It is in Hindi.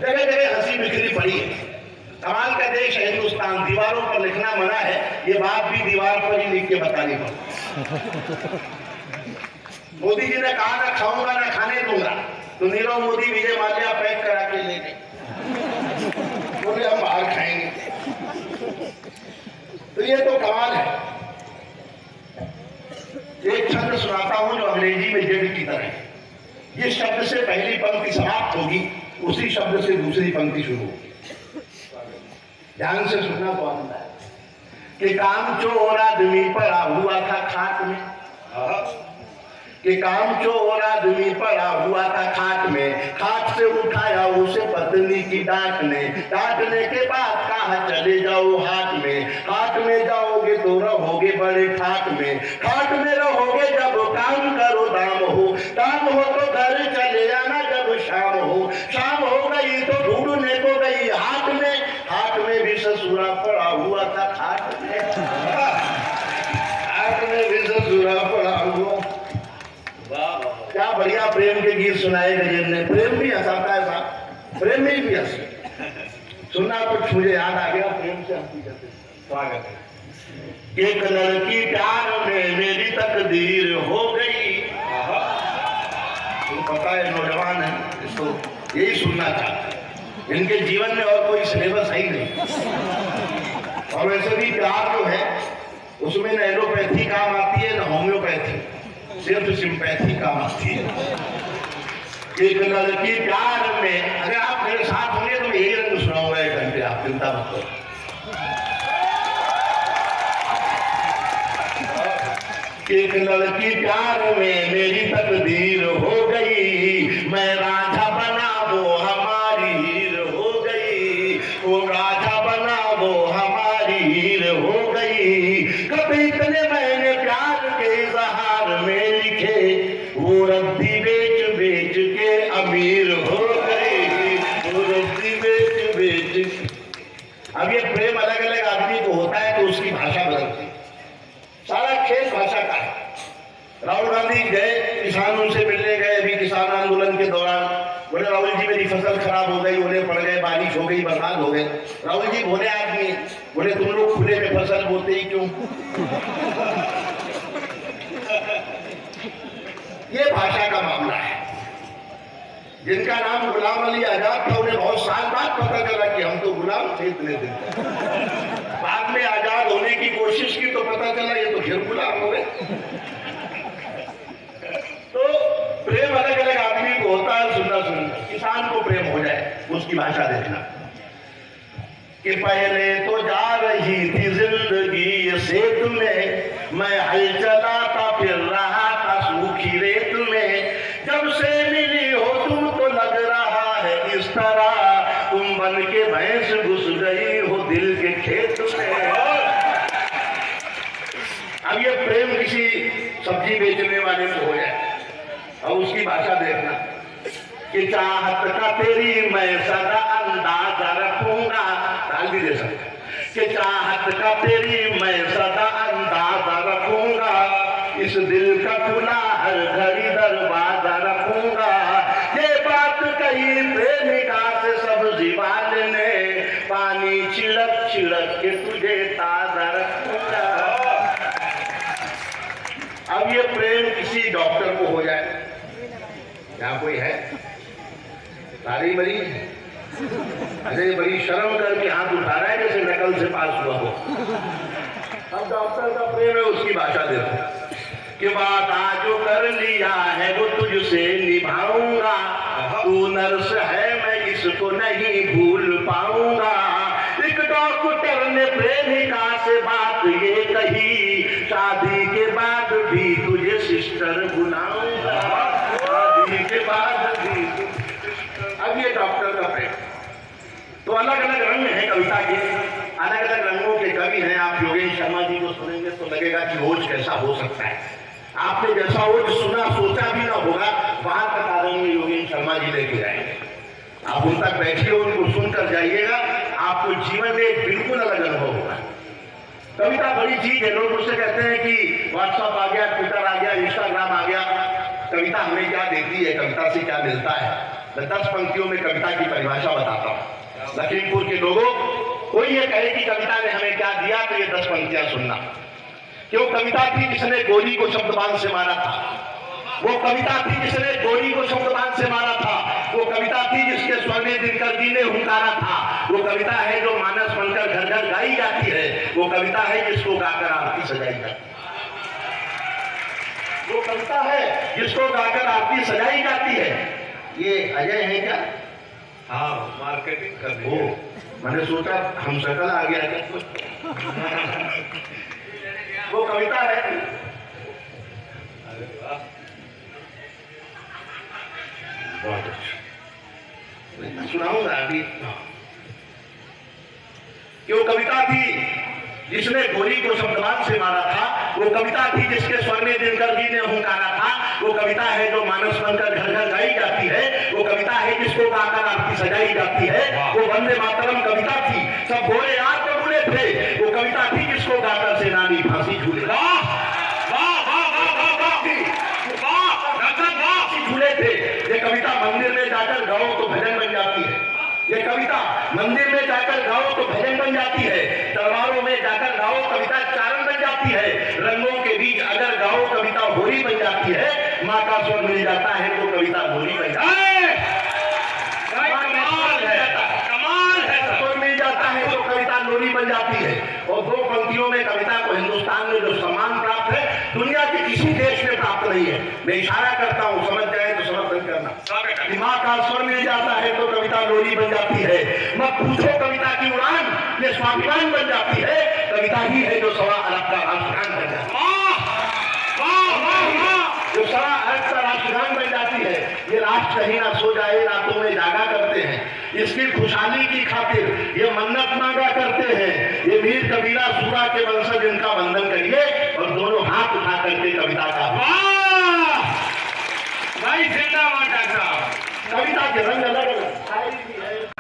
जगह जगह हंसी बिखरी पड़ी है। कमाल का देश है हिंदुस्तान, दीवारों पर लिखना मना है, ये बात भी दीवार पर ही लिख के बतानी पड़ी। मोदी जी ने कहा ना खाऊंगा ना खाने दूंगा, तो नीरव मोदी विजय माल्या पैक करा के ले गए, बोले हम बाहर खाएंगे। तो ये तो कमाल है। एक छंद सुनाता हूं जो अंग्रेजी में जेड की तरह है। ये शब्द से पहली पंक्ति समाप्त होगी, उसी शब्द से दूसरी पंक्ति शुरू होगी। ध्यान से सुनना तो आनंद है कि काम चोर आदमी पड़ा हुआ था खाट में, कि काम चोर आदमी पड़ा हुआ था खाट में, खाट से उठाया उसे पत्नी की डांट ने, डांटने के बाद कहा चले जाओ हाट में, हाट में जाओगे तो रहोगे बड़े ठाट में, ठाट में रहोगे जब काम करो दाम हो, दाम हो तो घर चले जाना जब शाम हो, शाम हो गई तो ढूंढने को गई हाट में, हाट में भी ससुरा पड़ा हुआ था खाट में, हाट में भी ससुरा पड़ा हुआ। क्या बढ़िया प्रेम के गीत सुनाए गजेंद्र ने। प्रेम भी हंसाता है साहब, प्रेम में भी हंसी। सुनना कुछ मुझे याद आ गया, प्रेम से हंसी करते। स्वागत है। एक लड़की प्यार में मेरी तकदीर हो गई। तो पता है नौजवान है, इसको यही सुनना चाहते हैं। इनके जीवन में और कोई सिलेबस है ही नहीं। और वैसे भी प्यार जो है उसमें न एलोपैथी काम आती है न होम्योपैथी, सिर्फ सिंपैथी काम आती है। एक लड़की प्यार में, अगर आप मेरे साथ होंगे तो मैं यही रंग सुनाऊंगा 1 घंटे, आप चिंता मत करो। एक लड़की प्यार में मेरी तकदीर हो गई, मैं राजा बना वो हमारी हीर हो गई, वो राजा बना वो हमारी हीर हो गई। कभी इतने मैंने प्यार के इजहार में लिखे, वो रद्दी बेच बेच के अमीर हो गई, वो रद्दी बेच बेच। अब ये प्रेम अलग अलग आदमी को होता है तो उसकी भाषा बदलती है। सारा खेल भाषा का है। राहुल गांधी गए, किसानों से मिलने गए अभी किसान आंदोलन के दौरान, बोले राहुल जी मेरी फसल खराब हो गई, ओले पड़ गए, बारिश हो गई, बरसात हो गए। राहुल जी भोले आदमी, बोले तुम लोग खुले में फसल बोते ही क्यों? ये भाषा का मामला है। जिनका नाम गुलाम अली आजाद था, उन्हें बहुत साल बाद पता चला कि हम तो गुलाम थे इतने दिन। बाद में आजाद होने की कोशिश की तो पता चला ये तो फिर गुलाम हो गए। तो प्रेम अलग अलग आदमी को होता है। सुनना सुनना, किसान को प्रेम हो जाए उसकी भाषा देखना कि पहले तो जा रही थी जिंदगी सेत में, मैं हल चलाता फिर रहा था सूखी रेत में, जब से मिली हो तुम तो लग रहा है इस तरह, तुम बन के भैंस घुस गई हो दिल के खेत में। अब ये प्रेम किसी सब्जी बेचने वाले को हो जाए और उसकी भाषा देखना कि चाहत का तेरी मैं सदा अंदाजा रखूंगा, ताल भी दे सकते कि चाहत का तेरी मैं सदा अंदाजा रखूंगा, इस दिल का खुला हर घड़ी दरवाजा रखूंगा, ये बात कही प्रेमिका से सब्जी वाले ने, पानी छिड़क छिड़क के तुझे ताजा रखूंगा। अब ये प्रेम किसी डॉक्टर को हो जाए, यहाँ कोई है सारी मरीज, अरे बड़ी शर्म करके हाथ उठा रहा है जैसे नकल से पास हुआ हो। अब डॉक्टर का प्रेम है उसकी भाषा देखो कि वादा जो कर लिया है वो तुझसे निभाऊंगा, तू नर्स है मैं इसको नहीं भूल पाऊंगा। एक डॉक्टर ने प्रेमिका से बात ये कही, शादी के बाद भी तुझे सिस्टर बुलाऊंगा, शादी के बाद भी। अब ये डॉक्टर का प्रेम। तो अलग अलग रंग है कविता के, अलग अलग रंगों के कवि हैं। आप योगेश शर्मा जी को सुनेंगे तो लगेगा कि ओज कैसा हो सकता है। आपने जैसा ओज सुना सोचा भी ना होगा, वहां तक आदरणीय योगेश शर्मा जी लेके जाएंगे। आप उन तक बैठिए, उनको सुनकर जाइएगा, आपको जीवन में एक बिल्कुल अलग अनुभव होगा। कविता बड़ी चीज है। लोग मुझसे कहते हैं कि व्हाट्सएप आ गया, ट्विटर आ गया, इंस्टाग्राम आ गया, कविता हमें क्या देती है, कविता से क्या मिलता है? मैं 10 पंक्तियों में कविता की परिभाषा बताता हूँ। लखीमपुर के लोगों, कोई ये कहे कि कविता ने हमें क्या दिया, तो ये 10 पंक्तियां सुनना। क्यों कविता थी जिसने गोली को शब्दबाण से मारा था, वो कविता थी जिसने गोली को शब्दबाण से मारा था, वो कविता थी जिसके स्वर में दिनकर जी ने हुंकारा था, वो कविता है जो मानस बनकर घर घर गाई जाती है, वो कविता है जिसको गाकर आरती सजाई जाती है, वो कविता है जिसको गाकर आरती सजाई जाती है। ये अजय है क्या? हाँ, मार्केटिंग कर रही वो है। मैंने सोचा हम शकल आ गया क्या? वो कविता है। अरे वाह, बहुत अच्छा, मैं सुनाऊंगा अभी। क्यों कविता थी जिसने गोली को शब्दबाण से मारा था, वो कविता थी जिसके स्वर में दिनकर जी ने हुंकारा था, वो कविता है जो मानस बनकर घर घर गाई जाती है, वो कविता है जिसको गाकर आरती सजाई जाती है, वो वंदे मातरम कविता थी, सब घोड़े आग में उड़े थे, वो कविता थी जिसको गाकर सेनानी फांसी झूले झूले थे। ये कविता मंदिर में जाकर गाओ तो भजन बन जाती है, ये कविता मंदिर में जाकर गाओ तो भजन बन जाती है, तलवारों में जाकर गाओ कविता चारण बन जाती है, रंगों के बीच अगर गाओ कविता होली बन जाती है, माँ का स्वर मिल जाता है तो कविता होली बन जाती है, कमाल है, स्वर मिल जाता है तो कविता लोरी बन जाती है। और 2 पंक्तियों में कविता को हिंदुस्तान में जो सम्मान प्राप्त है, दुनिया के किसी देश में प्राप्त नहीं है। मैं इशारा करता हूँ, समझ जाए तो समर्थन करना। दिमाग का स्वर मिल जाता है तो कविता लोरी बन जाती है। मत पूछो कविता की उड़ान, ये स्वाभिमान बन जाती है, कविता ही है जो सवा अरब का राष्ट्रगान बन जाती है, जो सवा अरब का राष्ट्रगान बन जाती है। ये राष्ट्र कहीं ना सो जाए, रातों में जागा करते हैं, इसकी खुशहाली की खातिर ये मन्नत मांगा करते हैं। ये मीर कबीरा सूरा के वंशज, इनका वंदन करिए और दोनों हाथ उठा करके कविता का भाई जिंदाबाद डॉक्टर साहब। कविता के रंग अलग अलग।